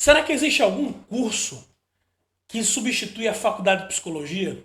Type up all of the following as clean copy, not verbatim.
Será que existe algum curso que substitui a faculdade de psicologia?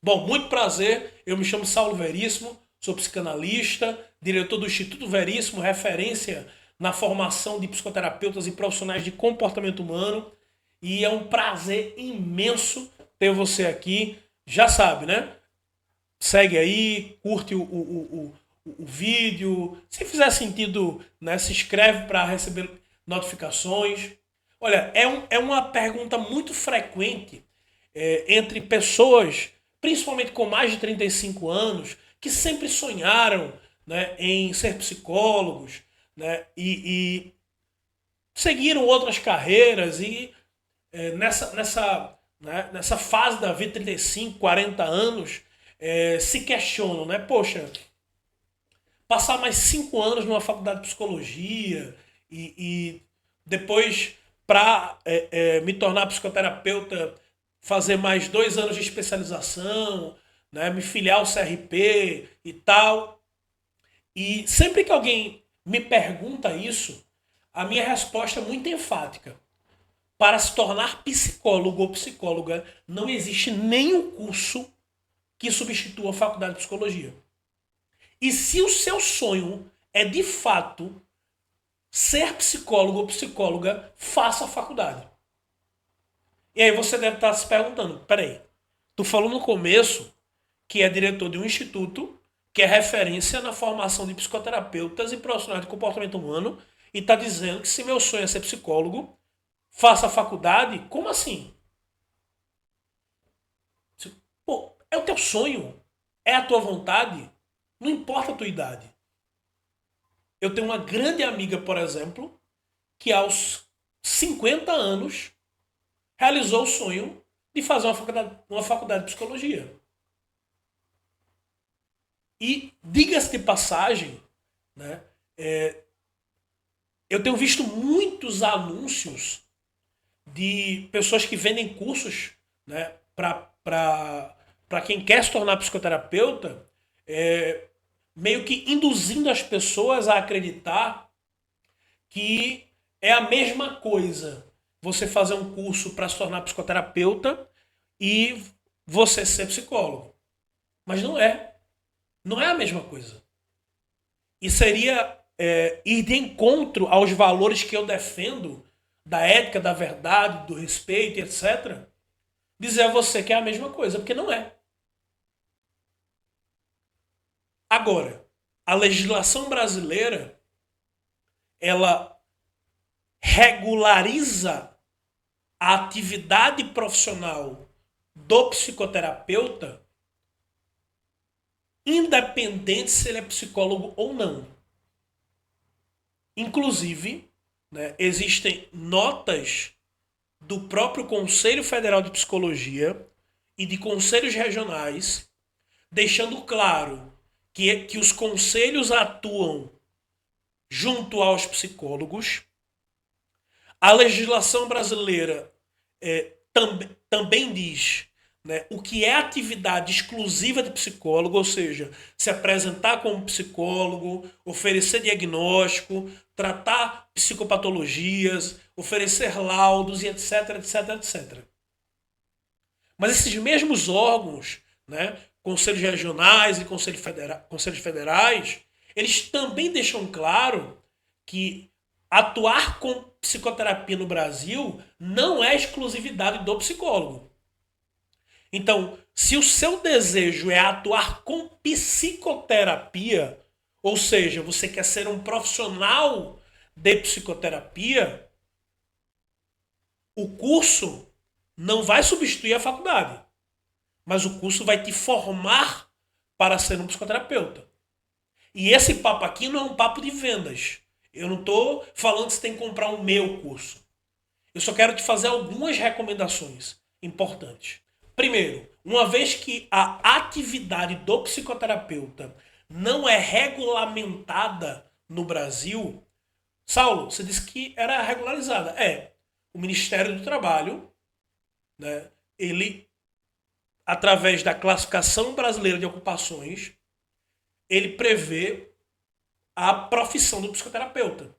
Bom, muito prazer, eu me chamo Saulo Veríssimo, sou psicanalista, diretor do Instituto Veríssimo, referência na formação de psicoterapeutas e profissionais de comportamento humano. E é um prazer imenso ter você aqui. Já sabe, né? Segue aí, curte o vídeo. Se fizer sentido, né, se inscreve para receber notificações. Olha, é uma pergunta muito frequente entre pessoas, principalmente com mais de 35 anos, que sempre sonharam, né, em ser psicólogos, né, e seguiram outras carreiras e nessa fase da vida, 35, 40 anos, se questionam, né? Poxa, passar mais 5 anos numa faculdade de psicologia e depois, para me tornar psicoterapeuta, fazer mais 2 anos de especialização, né? Me filiar ao CRP e tal. E sempre que alguém me pergunta isso, a minha resposta é muito enfática. Para se tornar psicólogo ou psicóloga, não existe nenhum curso que substitua a faculdade de psicologia. E se o seu sonho é de fato ser psicólogo ou psicóloga, faça a faculdade. E aí você deve estar se perguntando, peraí, tu falou no começo que é diretor de um instituto que é referência na formação de psicoterapeutas e profissionais de comportamento humano e está dizendo que se meu sonho é ser psicólogo, faça a faculdade? Como assim? Pô, é o teu sonho, é a tua vontade, não importa a tua idade. Eu tenho uma grande amiga, por exemplo, que aos 50 anos realizou o sonho de fazer uma faculdade de psicologia. E diga-se de passagem, né, eu tenho visto muitos anúncios de pessoas que vendem cursos, né, para quem quer se tornar psicoterapeuta, meio que induzindo as pessoas a acreditar que é a mesma coisa você fazer um curso para se tornar psicoterapeuta e você ser psicólogo. Mas não é. Não é a mesma coisa. E seria ir de encontro aos valores que eu defendo, da ética, da verdade, do respeito, etc., dizer a você que é a mesma coisa, porque não é. Agora, a legislação brasileira, ela regulariza a atividade profissional do psicoterapeuta, independente se ele é psicólogo ou não. Inclusive, né, existem notas do próprio Conselho Federal de Psicologia e de conselhos regionais, deixando claro que os conselhos atuam junto aos psicólogos. A legislação brasileira também diz, né, o que é atividade exclusiva de psicólogo, ou seja, se apresentar como psicólogo, oferecer diagnóstico, tratar psicopatologias, oferecer laudos e etc, etc, etc. Mas esses mesmos órgãos, né, conselhos regionais e conselhos federais, eles também deixam claro que atuar com psicoterapia no Brasil não é exclusividade do psicólogo. Então, se o seu desejo é atuar com psicoterapia, ou seja, você quer ser um profissional de psicoterapia, o curso não vai substituir a faculdade, mas o curso vai te formar para ser um psicoterapeuta. E esse papo aqui não é um papo de vendas. Eu não estou falando que você tem que comprar o meu curso. Eu só quero te fazer algumas recomendações importantes. Primeiro, uma vez que a atividade do psicoterapeuta não é regulamentada no Brasil, Saulo, você disse que era regularizada. O Ministério do Trabalho, né, ele, através da classificação brasileira de ocupações, ele prevê a profissão do psicoterapeuta.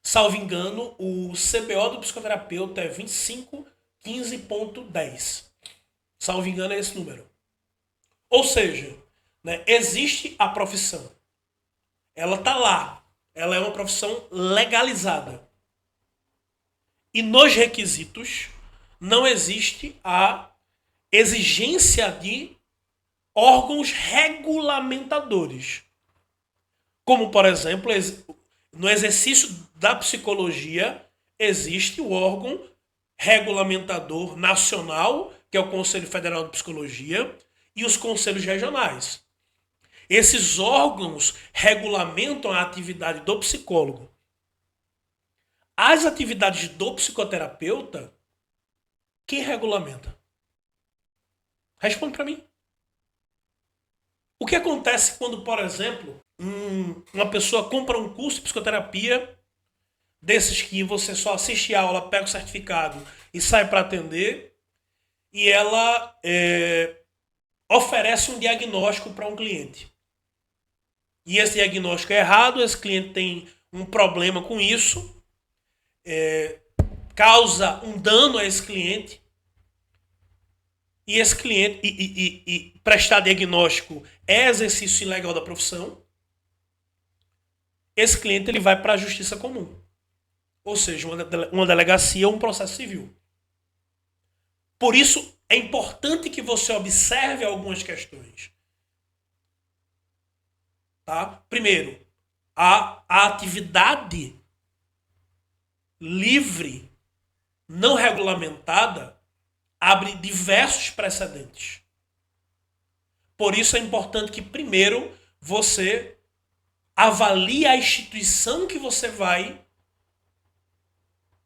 Salvo engano, o CBO do psicoterapeuta é 2515.10. Salvo engano, é esse número. Ou seja, né, existe a profissão. Ela está lá. Ela é uma profissão legalizada. E nos requisitos não existe a exigência de órgãos regulamentadores. Como, por exemplo, no exercício da psicologia, existe o órgão regulamentador nacional, que é o Conselho Federal de Psicologia, e os conselhos regionais. Esses órgãos regulamentam a atividade do psicólogo. As atividades do psicoterapeuta, quem regulamenta? Responde para mim. O que acontece quando, por exemplo, uma pessoa compra um curso de psicoterapia, desses que você só assiste a aula, pega o certificado e sai para atender, e ela oferece um diagnóstico para um cliente. E esse diagnóstico é errado, esse cliente tem um problema com isso, causa um dano a esse cliente, e esse cliente e prestar diagnóstico é exercício ilegal da profissão, esse cliente ele vai para a justiça comum. Ou seja, uma delegacia ou um processo civil. Por isso, é importante que você observe algumas questões. Tá? Primeiro, a atividade livre, não regulamentada, abre diversos precedentes. Por isso é importante que, primeiro, você avalie a instituição que você vai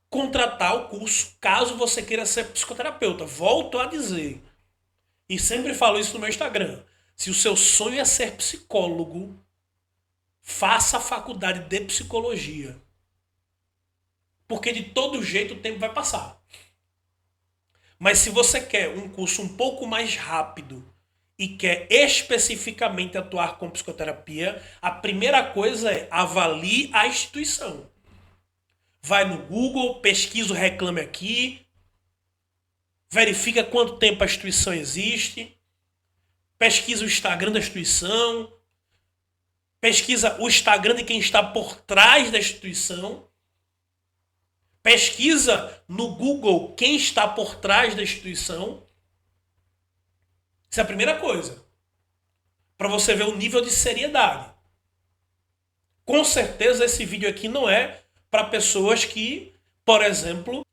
contratar o curso, caso você queira ser psicoterapeuta. Volto a dizer, e sempre falo isso no meu Instagram, se o seu sonho é ser psicólogo, faça a faculdade de psicologia. Porque de todo jeito o tempo vai passar. Mas se você quer um curso um pouco mais rápido e quer especificamente atuar com psicoterapia, a primeira coisa é avalie a instituição. Vai no Google, pesquisa o Reclame Aqui, verifica quanto tempo a instituição existe, pesquisa o Instagram da instituição, pesquisa o Instagram de quem está por trás da instituição, pesquisa no Google quem está por trás da instituição. Isso é a primeira coisa. Para você ver o nível de seriedade. Com certeza esse vídeo aqui não é para pessoas que, por exemplo,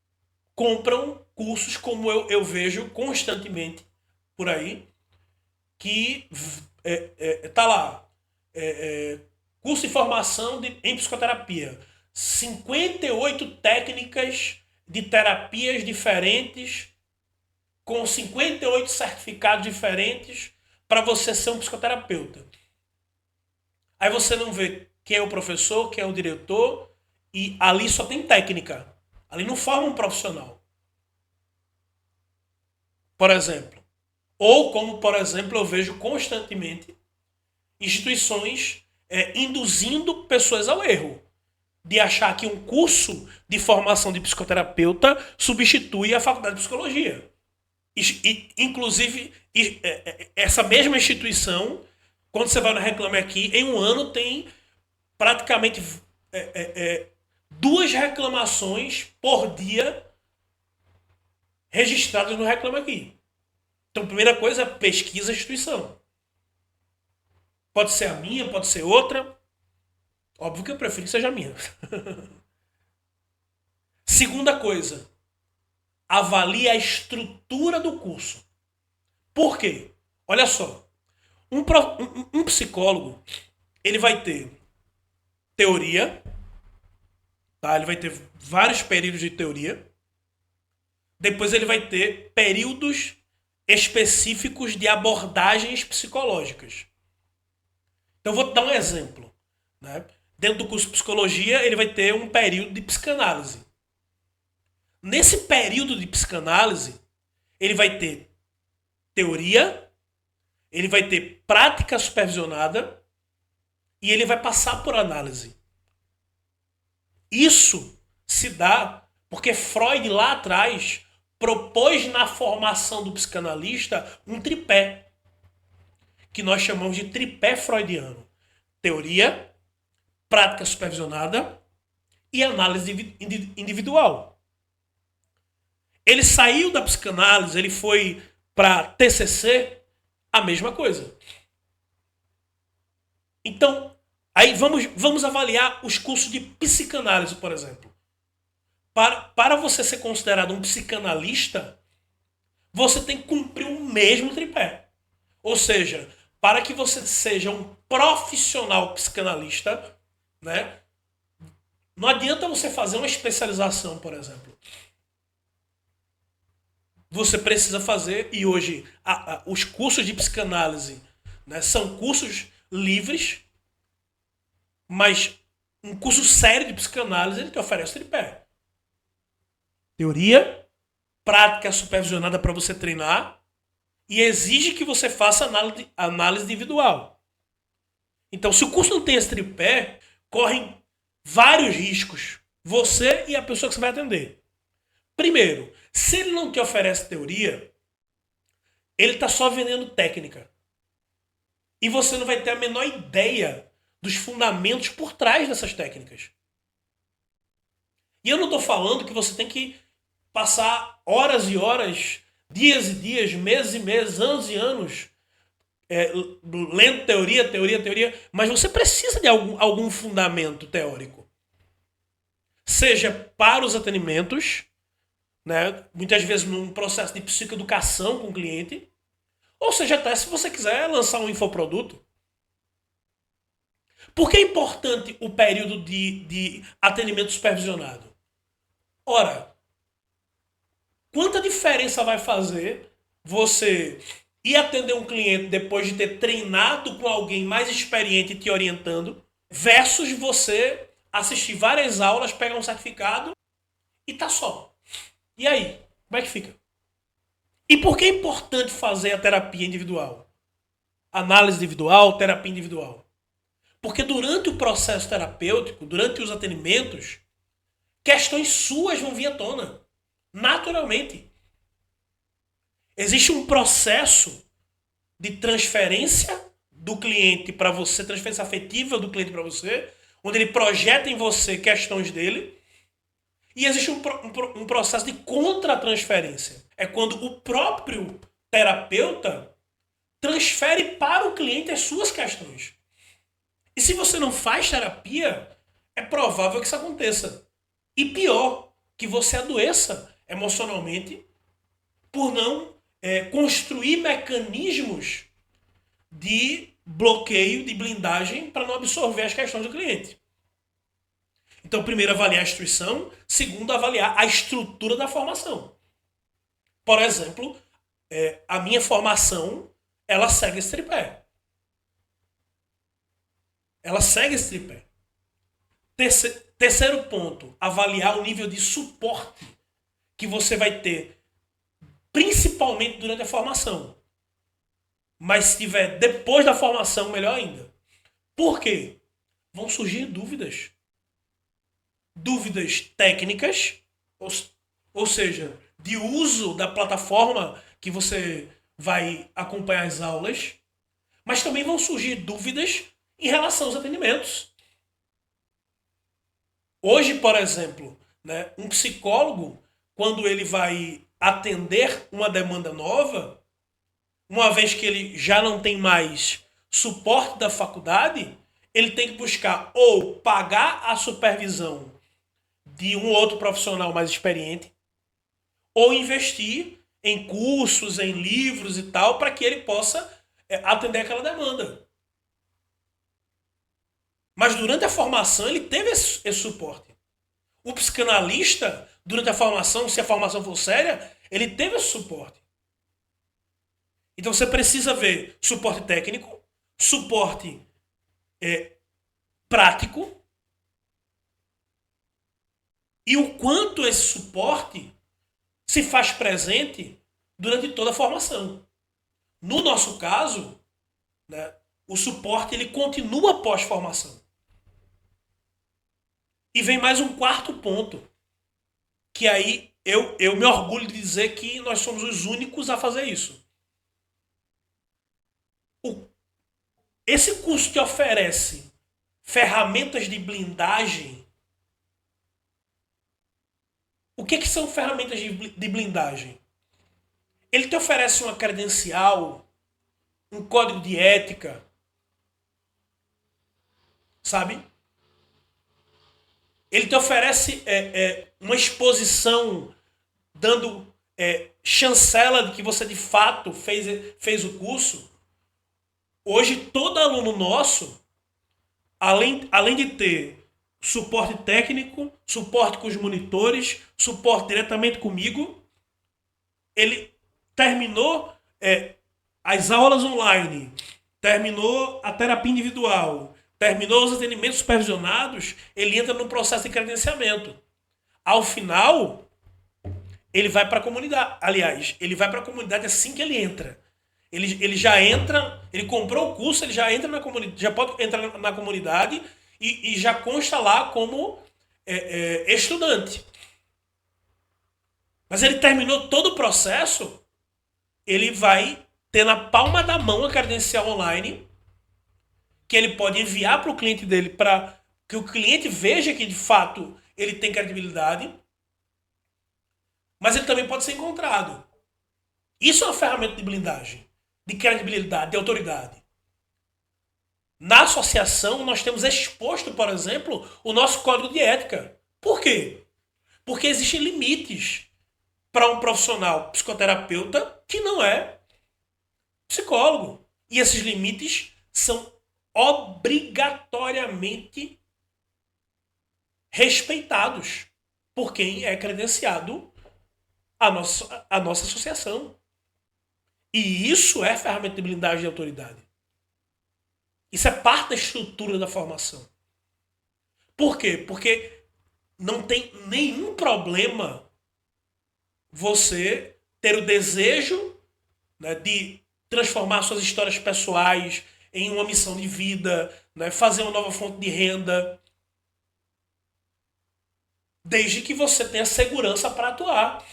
compram cursos como eu vejo constantemente por aí, que tá lá, curso de formação em psicoterapia, 58 técnicas de terapias diferentes, com 58 certificados diferentes para você ser um psicoterapeuta. Aí você não vê quem é o professor, quem é o diretor, e ali só tem técnica. Ali não forma um profissional. Por exemplo. Ou como, por exemplo, eu vejo constantemente instituições induzindo pessoas ao erro. De achar que um curso de formação de psicoterapeuta substitui a faculdade de psicologia. Inclusive, essa mesma instituição, quando você vai no Reclame Aqui, em um ano tem praticamente 2 reclamações por dia registradas no Reclame Aqui. Então, primeira coisa, pesquisa a instituição. Pode ser a minha, pode ser outra. Óbvio que eu prefiro que seja a minha. Segunda coisa, avalie a estrutura do curso. Por quê? Olha só, um psicólogo, ele vai ter teoria, tá? Ele vai ter vários períodos de teoria. Depois ele vai ter períodos específicos de abordagens psicológicas. Então eu vou te dar um exemplo, né? Dentro do curso de psicologia, ele vai ter um período de psicanálise. Nesse período de psicanálise, ele vai ter teoria, ele vai ter prática supervisionada e ele vai passar por análise. Isso se dá porque Freud lá atrás propôs na formação do psicanalista um tripé, que nós chamamos de tripé freudiano: teoria, prática supervisionada e análise individual. Ele saiu da psicanálise, ele foi para TCC, a mesma coisa. Então, aí vamos avaliar os cursos de psicanálise, por exemplo. Para você ser considerado um psicanalista, você tem que cumprir o mesmo tripé. Ou seja, para que você seja um profissional psicanalista, né, não adianta você fazer uma especialização, por exemplo. Você precisa fazer, e hoje os cursos de psicanálise, né, são cursos livres, mas um curso sério de psicanálise ele te oferece tripé: teoria, prática supervisionada para você treinar, e exige que você faça análise individual. Então, se o curso não tem esse tripé, correm vários riscos, você e a pessoa que você vai atender. Primeiro, se ele não te oferece teoria, ele está só vendendo técnica. E você não vai ter a menor ideia dos fundamentos por trás dessas técnicas. E eu não estou falando que você tem que passar horas e horas, dias e dias, meses e meses, anos e anos, lendo teoria, mas você precisa de algum fundamento teórico. Seja para os atendimentos, né, muitas vezes num processo de psicoeducação com o cliente, ou seja, até se você quiser lançar um infoproduto. Por que é importante o período de atendimento supervisionado? Ora, quanta diferença vai fazer você ir atender um cliente depois de ter treinado com alguém mais experiente te orientando, versus você assistir várias aulas, pegar um certificado e tá só. E aí? Como é que fica? E por que é importante fazer a terapia individual? Análise individual, terapia individual. Porque durante o processo terapêutico, durante os atendimentos, questões suas vão vir à tona. Naturalmente. Existe um processo de transferência do cliente para você, transferência afetiva do cliente para você, onde ele projeta em você questões dele. E existe um processo de contra-transferência. É quando o próprio terapeuta transfere para o cliente as suas questões. E se você não faz terapia, é provável que isso aconteça. E pior, que você adoeça emocionalmente por não construir mecanismos de bloqueio, de blindagem, para não absorver as questões do cliente. Então, primeiro, avaliar a instituição. Segundo, avaliar a estrutura da formação. Por exemplo, a minha formação, ela segue esse tripé. Ela segue esse tripé. Terceiro ponto, avaliar o nível de suporte que você vai ter, principalmente durante a formação. Mas se tiver depois da formação, melhor ainda. Por quê? Vão surgir dúvidas. Dúvidas técnicas, ou seja, de uso da plataforma que você vai acompanhar as aulas, mas também vão surgir dúvidas em relação aos atendimentos. Hoje, por exemplo, né, um psicólogo, quando ele vai atender uma demanda nova, uma vez que ele já não tem mais suporte da faculdade, ele tem que buscar ou pagar a supervisão de um outro profissional mais experiente, ou investir em cursos, em livros e tal, para que ele possa atender aquela demanda. Mas durante a formação ele teve esse suporte. O psicanalista, durante a formação, se a formação for séria, ele teve esse suporte. Então você precisa ver suporte técnico, suporte prático, e o quanto esse suporte se faz presente durante toda a formação. No nosso caso, né, o suporte ele continua pós-formação. E vem mais um quarto ponto, que aí eu me orgulho de dizer que nós somos os únicos a fazer isso. O, esse curso te oferece ferramentas de blindagem. O que são ferramentas de blindagem? Ele te oferece uma credencial, um código de ética, sabe? Ele te oferece uma exposição dando chancela de que você de fato fez o curso. Hoje, todo aluno nosso, além de ter suporte técnico, suporte com os monitores, suporte diretamente comigo, ele terminou as aulas online, terminou a terapia individual, terminou os atendimentos supervisionados, ele entra no processo de credenciamento. Ao final, ele vai para a comunidade. Aliás, ele vai para a comunidade assim que ele entra. Ele já entra, ele comprou o curso, ele já entra na comunidade, já pode entrar na comunidade e já consta lá como estudante. Mas ele terminou todo o processo, ele vai ter na palma da mão a credencial online, que ele pode enviar para o cliente dele, para que o cliente veja que de fato ele tem credibilidade, mas ele também pode ser encontrado. Isso é uma ferramenta de blindagem, de credibilidade, de autoridade. Na associação, nós temos exposto, por exemplo, o nosso código de ética. Por quê? Porque existem limites para um profissional psicoterapeuta que não é psicólogo. E esses limites são obrigatoriamente respeitados por quem é credenciado à nossa associação. E isso é ferramenta de blindagem de autoridade. Isso é parte da estrutura da formação. Por quê? Porque não tem nenhum problema você ter o desejo, né, de transformar suas histórias pessoais em uma missão de vida, né, fazer uma nova fonte de renda, desde que você tenha segurança para atuar.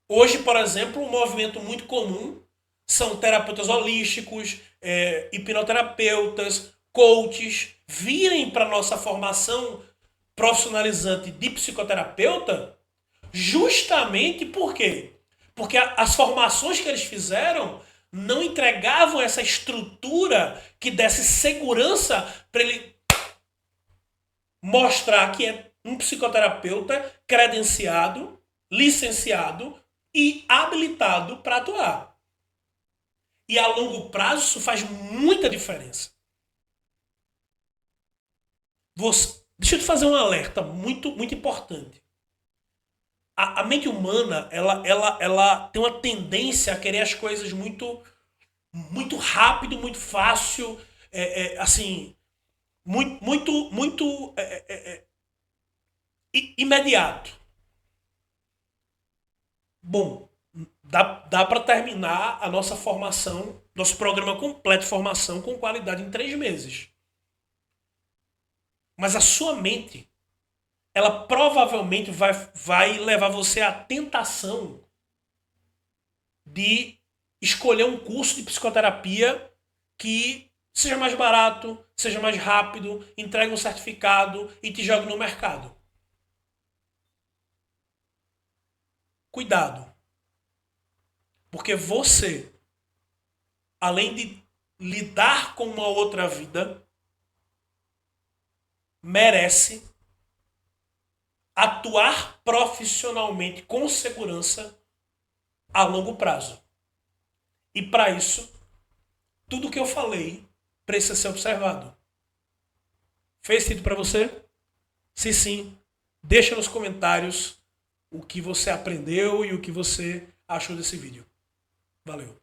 Hoje, por exemplo, um movimento muito comum são terapeutas holísticos, hipnoterapeutas, coaches, virem para a nossa formação profissionalizante de psicoterapeuta justamente por quê? Porque as formações que eles fizeram não entregavam essa estrutura que desse segurança para ele mostrar que é um psicoterapeuta credenciado, licenciado e habilitado para atuar. E a longo prazo isso faz muita diferença. Deixa eu te fazer um alerta muito, muito importante. A mente humana, ela tem uma tendência a querer as coisas muito, muito rápido, muito fácil, assim, muito imediato. Bom, dá para terminar a nossa formação, nosso programa completo de formação com qualidade em 3 meses. Mas a sua mente, ela provavelmente vai levar você à tentação de escolher um curso de psicoterapia que seja mais barato, seja mais rápido, entregue um certificado e te jogue no mercado. Cuidado. Porque você, além de lidar com uma outra vida, merece atuar profissionalmente com segurança a longo prazo. E para isso, tudo que eu falei precisa ser observado. Fez sentido para você? Se sim, deixa nos comentários o que você aprendeu e o que você achou desse vídeo. Valeu!